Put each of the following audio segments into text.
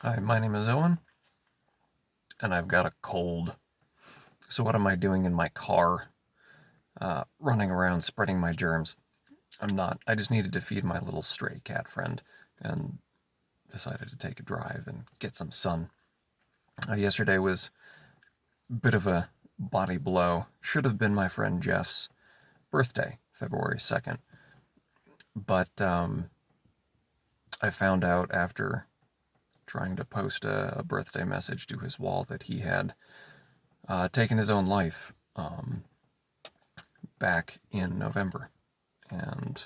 Hi, my name is Owen, and I've got a cold. So, what am I doing in my car? Running around spreading my germs. I'm not. I just needed to feed my little stray cat friend and decided to take a drive and get some sun. Yesterday was a bit of a body blow. Should have been my friend Jeff's birthday, February 2nd. But I found out after trying to post a birthday message to his wall that he had taken his own life back in November. And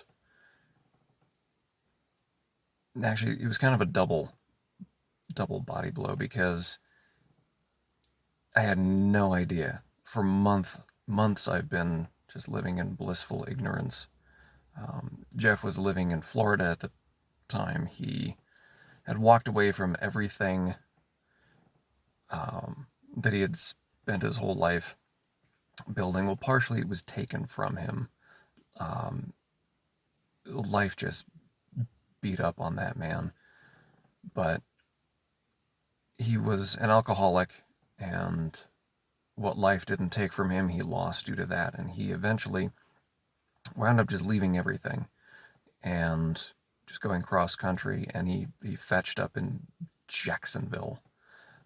actually, it was kind of a double body blow because I had no idea. For months, I've been just living in blissful ignorance. Jeff was living in Florida at the time. He had walked away from everything that he had spent his whole life building. Well, partially it was taken from him. Life just beat up on that man. But he was an alcoholic, and what life didn't take from him, he lost due to that. And he eventually wound up just leaving everything and just going cross country. And he fetched up in Jacksonville,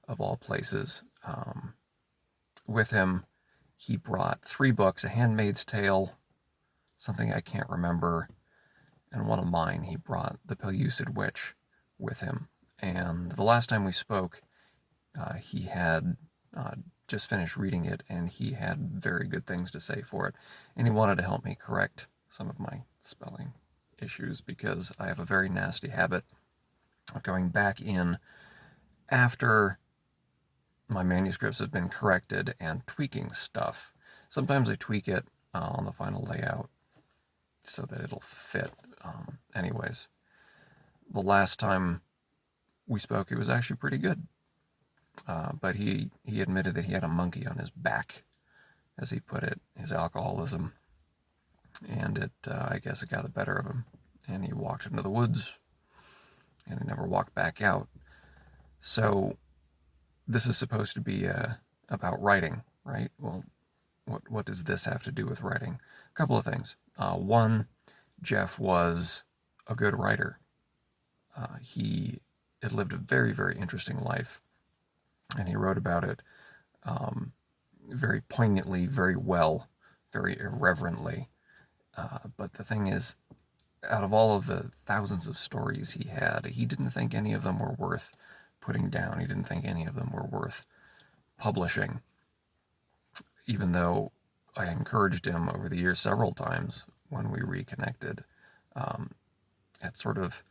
of all places. With him, he brought 3 books: A Handmaid's Tale, something I can't remember, and one of mine. He brought The Pellucid Witch with him. And the last time we spoke, he had just finished reading it, and he had very good things to say for it. And he wanted to help me correct some of my spelling issues because I have a very nasty habit of going back in after my manuscripts have been corrected and tweaking stuff. Sometimes I tweak it on the final layout so that it'll fit. Anyways, the last time we spoke, it was actually pretty good. But he admitted that he had a monkey on his back, as he put it, his alcoholism. And I guess it got the better of him. And he walked into the woods, and he never walked back out. So this is supposed to be about writing, right? Well, what does this have to do with writing? A couple of things. One, Jeff was a good writer. He had lived a very, very interesting life, and he wrote about it very poignantly, very well, very irreverently. But the thing is, out of all of the thousands of stories he had, he didn't think any of them were worth putting down. He didn't think any of them were worth publishing, even though I encouraged him over the years several times when we reconnected at sort of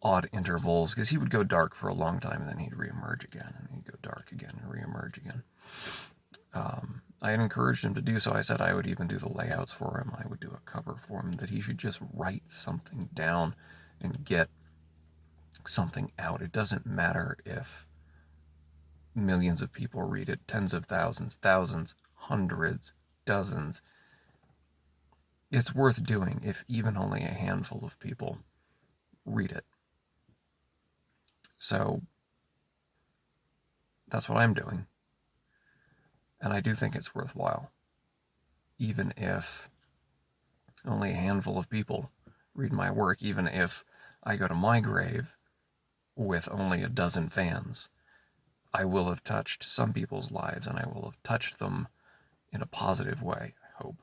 odd intervals, because he would go dark for a long time and then he'd reemerge again, and then he'd go dark again and reemerge again. I had encouraged him to do so. I said I would even do the layouts for him. I would do a cover for him, that he should just write something down and get something out. It doesn't matter if millions of people read it, tens of thousands, hundreds, dozens. It's worth doing if even only a handful of people read it. So that's what I'm doing. And I do think it's worthwhile, even if only a handful of people read my work, even if I go to my grave with only a dozen fans. I will have touched some people's lives, and I will have touched them in a positive way, I hope.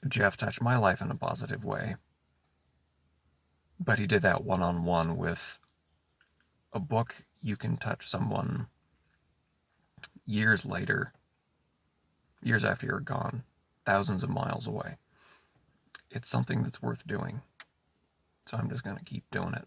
Jeff touched my life in a positive way, but he did that one-on-one. With a book, you can touch someone years later, years after you're gone, thousands of miles away. It's something that's worth doing, so I'm just going to keep doing it.